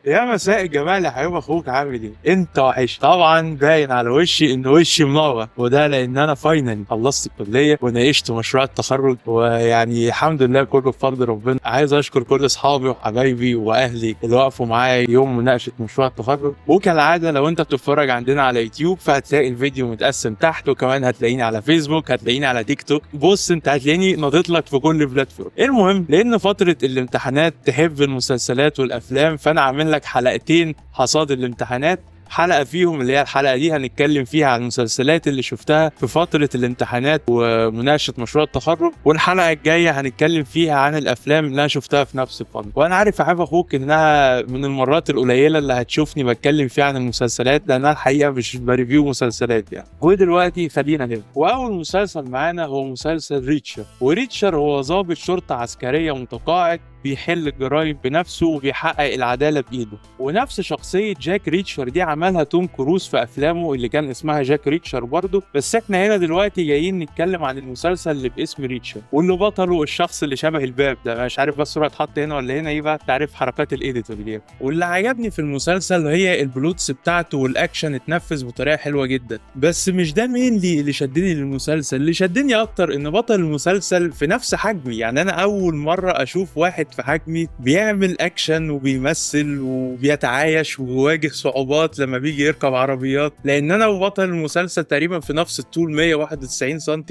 يا مساء الجمال يا حبيب اخوك، عامل ايه؟ انت وحش طبعا، باين على وشي ان وشي منور، وده لان انا فاينلي خلصت الكليه وناقشت مشروع التخرج، ويعني الحمد لله كله بفضل ربنا. عايز اشكر كل اصحابي وحبايبي واهلي اللي وقفوا معايا يوم مناقشه مشروع التخرج. وكالعاده لو انت بتتفرج عندنا على يوتيوب فهتلاقي الفيديو متقسم تحت، وكمان هتلاقيني على فيسبوك، هتلاقيني على تيك توك. بص انت هتلاقيني ناطط لك في كل بلاتفورم. المهم لان فتره الامتحانات تحب المسلسلات والافلام، فانا عامل لك حلقتين حصاد الامتحانات. حلقة فيهم اللي هي الحلقة دي هنتكلم فيها عن المسلسلات اللي شفتها في فترة الامتحانات ومناقشة مشروع التخرج، والحلقة الجاية هنتكلم فيها عن الأفلام اللي أنا شفتها في نفس الفترة. وأنا عارف يا حبيب أخوك إنها من المرات القليلة اللي هتشوفني بتكلم فيها عن المسلسلات، لأن أنا الحقيقة مش بريفيو مسلسلات يعني. ودلوقتي خلينا نبدأ. وأول مسلسل معانا هو مسلسل ريتشر. وريتشر هو ضابط شرطة عسكرية متقاعد بيحل الجرايم بنفسه وبيحقق العدالة بإيده، ونفس شخصية جاك ريتشر دي عملها توم كروز في أفلامه اللي كان اسمها جاك ريتشر برضه. بس احنا هنا دلوقتي جايين نتكلم عن المسلسل اللي باسم ريتشر، واللي بطله الشخص اللي شبه الباب ده. مش عارف بس الصورة اتحط هنا ولا هنا، ايه بقى تعرف حركات الإيديتور دي. واللي عجبني في المسلسل هي البلوتس بتاعته، والأكشن اتنفذ بطريقة حلوة جدا. بس مش ده مين اللي شدني للمسلسل. اللي شدني أكتر إن بطل المسلسل في نفس حجمي. يعني أنا أول مرة أشوف واحد في حجمي بيعمل اكشن وبيمثل وبيتعايش ويواجه صعوبات لما بيجي يركب عربيات، لان انا وبطل المسلسل تقريبا في نفس الطول 191 سم،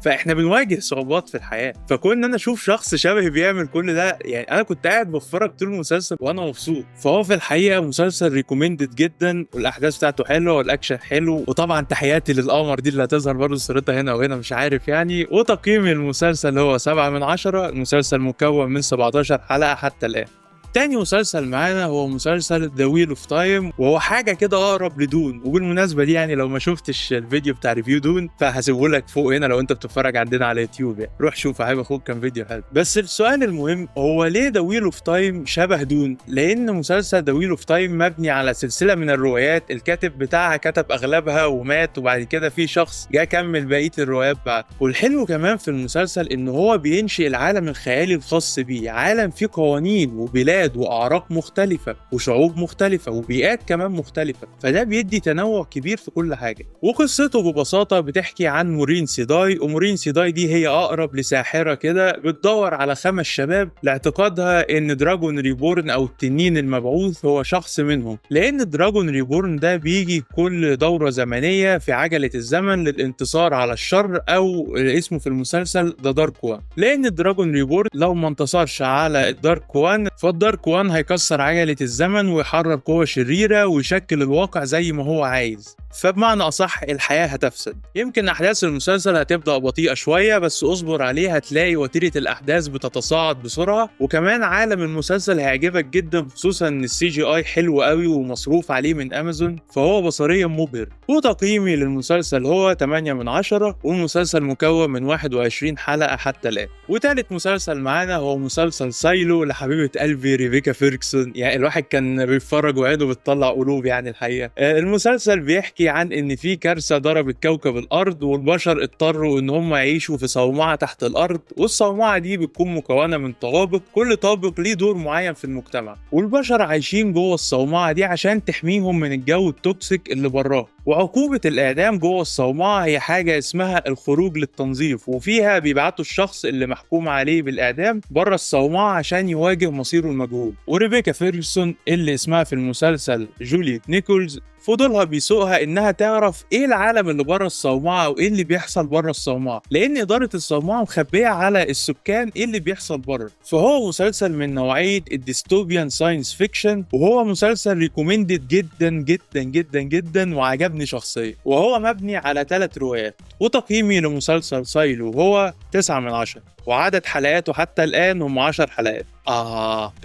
فاحنا بنواجه صعوبات في الحياه. فكون ان انا اشوف شخص شبهي بيعمل كل ده، يعني انا كنت قاعد بتفرج طول المسلسل وانا مبسوط. فهو في الحقيقه مسلسل ريكومندد جدا، والاحداث بتاعته حلوه والاكشن حلو. وطبعا تحياتي للقمر دي اللي هتظهر برضه صورتها هنا وهنا مش عارف يعني. وتقييم المسلسل هو 7/10. المسلسل مكون من 17 حلقة حتى الآن. تاني مسلسل معانا هو مسلسل ذا ويل اوف تايم، وهو حاجه كده اقرب لدون. وبالمناسبه دي يعني لو ما شفتش الفيديو بتاع ريفيو دون فهسيبه لك فوق هنا لو انت بتتفرج عندنا على يوتيوب، يعني روح شوف يا حبيب اخوك، كان فيديو حلو. بس السؤال المهم هو ليه ذا ويل اوف تايم شبه دون؟ لان مسلسل ذا ويل اوف تايم مبني على سلسله من الروايات، الكاتب بتاعها كتب اغلبها ومات، وبعد كده في شخص جه كمل بقيه الروايات بعد. والحلو كمان في المسلسل ان هو بينشئ العالم الخيالي الخاص بيه، عالم فيه قوانين وبلاد واعراق مختلفه وشعوب مختلفه وبيئات كمان مختلفه، فده بيدي تنوع كبير في كل حاجه. وقصته ببساطه بتحكي عن مورين سيداي، ومورين سيداي دي هي اقرب لساحره كده بتدور على 5 شباب لاعتقادها ان دراجون ريبورن او التنين المبعوث هو شخص منهم، لان دراجون ريبورن ده بيجي كل دوره زمنيه في عجله الزمن للانتصار على الشر، او اسمه في المسلسل ذا دارك وان. لان الدراجون ريبورن لو ما انتصرش على الدارك وان فالدارك وان هيكسر عجلة الزمن ويحرر قوة شريرة ويشكل الواقع زي ما هو عايز. فبمعنى أصح الحياة هتفسد. يمكن أحداث المسلسل هتبدأ بطيئة شوية، بس اصبر عليه هتلاقي وتيرة الأحداث بتتصاعد بسرعة. وكمان عالم المسلسل هيعجبك جدا، خصوصا إن السي جي آي حلو قوي ومصروف عليه من أمازون، فهو بصريا مبهر. وتقييمي للمسلسل هو 8/10، والمسلسل مكون من 21 حلقة حتى الآن. وتالت مسلسل معانا هو مسلسل سايلو لحبيبة قلبي ريبيكا فيركسون. يعني الواحد كان بيتفرج وعينه بتطلع قلوب يعني الحقيقة. المسلسل بيحكي عن ان في كارثه ضربت كوكب الارض، والبشر اضطروا ان هم يعيشوا في صومعه تحت الارض، والصومعه دي بتكون مكونه من طوابق، كل طابق ليه دور معين في المجتمع، والبشر عايشين جوه الصومعه دي عشان تحميهم من الجو التوكسيك اللي براه. وعقوبة الإعدام جوه الصومعة هي حاجة اسمها الخروج للتنظيف، وفيها بيبعتوا الشخص اللي محكوم عليه بالإعدام بره الصومعة عشان يواجه مصيره المجهول. وريبيكا فيرجسون اللي اسمها في المسلسل جولييت نيكولز فضلها بيسوقها انها تعرف ايه العالم اللي بره الصومعه وايه اللي بيحصل بره الصومعه، لان اداره الصومعه مخبيه على السكان ايه اللي بيحصل بره. فهو مسلسل من نوعيه الديستوبيان ساينس فيكشن، وهو مسلسل ريكومندد جدا جدا جدا جدا وعجبني شخصيا. وهو مبني على 3 روايات. وتقييمي لمسلسل سايلو هو 9/10، وعدد حلقاته حتى الآن هم 10 حلقات.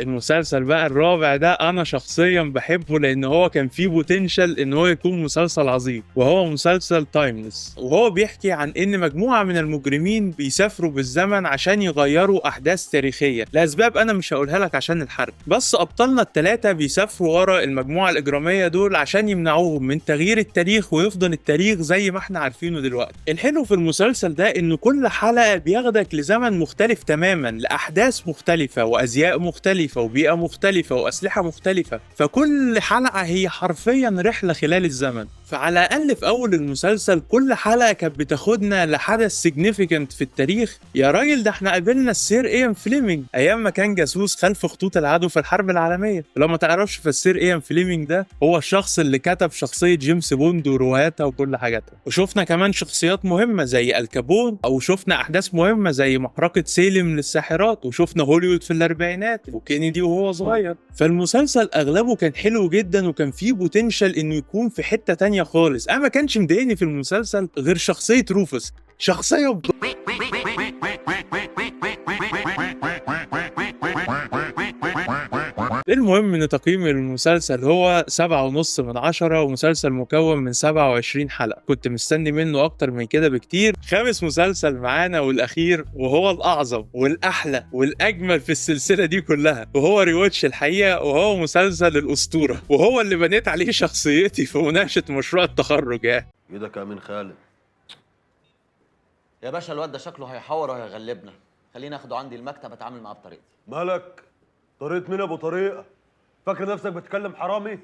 المسلسل بقى الرابع ده أنا شخصيا بحبه، لأن هو كان فيه بوتنشال إن هو يكون مسلسل عظيم، وهو مسلسل تايمليس. وهو بيحكي عن إن مجموعة من المجرمين بيسافروا بالزمن عشان يغيروا أحداث تاريخية لأسباب أنا مش هقولها لك عشان الحرق. بس أبطالنا ال3 بيسافروا ورا المجموعة الإجرامية دول عشان يمنعوهم من تغيير التاريخ ويفضل التاريخ زي ما احنا عارفينه دلوقتي. الحلو في المسلسل ده إنه كل حلقة بياخدك لزمن زمن مختلف تماما لاحداث مختلفه وازياء مختلفه وبيئه مختلفه واسلحه مختلفه، فكل حلقه هي حرفيا رحله خلال الزمن. فعلى الاقل في اول المسلسل كل حلقه كانت بتاخدنا لحدث significant في التاريخ. يا راجل ده احنا قابلنا السير ايان فليمنج ايام ما كان جاسوس خلف خطوط العدو في الحرب العالميه. لو ما تعرفش، فالسير ايان فليمنج ده هو الشخص اللي كتب شخصيه جيمس بوند ورواياتها وكل حاجاتها. وشفنا كمان شخصيات مهمه زي الكابون، او شفنا احداث مهمه زي محرقه سيلم للساحرات، وشفنا هوليوود في الاربعينات وكينيدي وهو صغير. فالمسلسل اغلبه كان حلو جدا وكان فيه بوتنشال انه يكون في حته تانية خالص. انا ما كانش مضايقني في المسلسل غير شخصيه روفوس، شخصيه المهم ان تقييم المسلسل هو 7.5 من 10، ومسلسل مكون من 27 حلقة. كنت مستني منه اكتر من كده بكتير. خامس مسلسل معانا والاخير، وهو الاعظم والاحلى والاجمل في السلسلة دي كلها، وهو ريواتش الحقيقة، وهو مسلسل الاسطورة، وهو اللي بنيت عليه شخصيتي في مناقشة مشروع التخرج. ايدك يا امين خالد. يا باشا الواد ده شكله هيحور وهيغلبنا، خليني اخده عندي المكتب اتعامل معاه بطريقتي. مالك؟ طريقة مين ابو طريقة؟ فاكر نفسك بتتكلم حرامي؟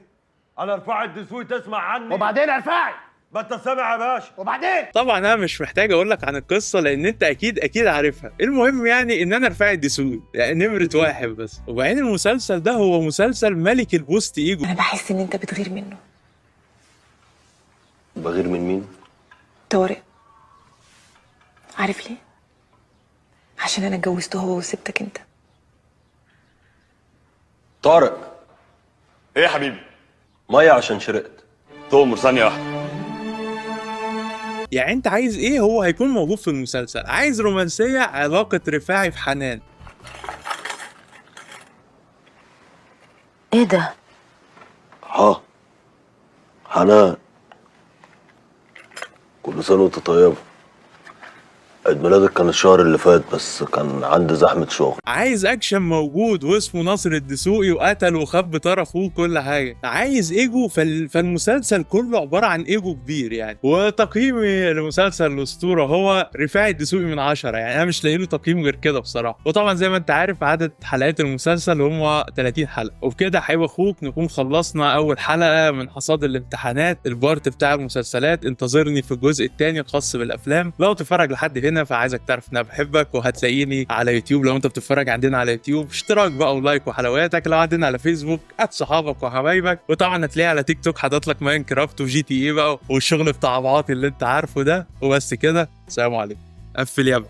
انا رفاعي الدسوقي تسمع عني؟ وبعدين يا رفاعي؟ ما انت سامع يا باشا. وبعدين؟ طبعا انا مش محتاج اقول لك عن القصه لان انت اكيد عارفها. المهم يعني ان انا رفاعي الدسوقي، يعني نمره واحد بس. وبعدين المسلسل ده هو مسلسل ملك البوست ايجو. انا بحس ان انت بتغير منه. بغير من مين؟ طارق. عارف ليه؟ عشان انا اتجوزته هو وسبتك انت. طارق. ايه يا حبيبي؟ ميه عشان شرقت. تؤمر ثانية واحدة. يعني انت عايز ايه هو هيكون موجود في المسلسل. عايز رومانسيه، علاقه رفاعي في حنان. ايه ده؟ حنان، كل سنة وانت طيبة. عيد ميلادك كان الشهر اللي فات بس كان عندي زحمة شغل. عايز اكشن موجود واسمه ناصر الدسوقي وقتل وخب طار اخوه كل حاجه. عايز ايجو، فالمسلسل كله عباره عن ايجو كبير يعني. وتقييمي لمسلسل الاسطوره هو رفاعي الدسوقي من 10. يعني انا مش لاقي له تقييم غير كده بصراحه. وطبعا زي ما انت عارف عدد حلقات المسلسل هم 30 حلقه. وبكده حبيب اخوك نكون خلصنا اول حلقه من حصاد الامتحانات البارت بتاع المسلسلات. انتظرني في الجزء الثاني الخاص بالافلام. لو تتفرج لحد هنا فعايزك تعرف ان انا بحبك، وهتلاقيني على يوتيوب لو انت بتتفرج عندنا على يوتيوب. اشتراك بقى ولايك وحلواتك. لو عندنا على فيسبوك صحابك وحبايبك. وطبعا هتلاقي على تيك توك حاطط لك ماينكرافت وجي تي اي بقى والشغل بتاع بعض اللي انت عارفه ده. وبس كده، سلام عليكم. قفل يابا.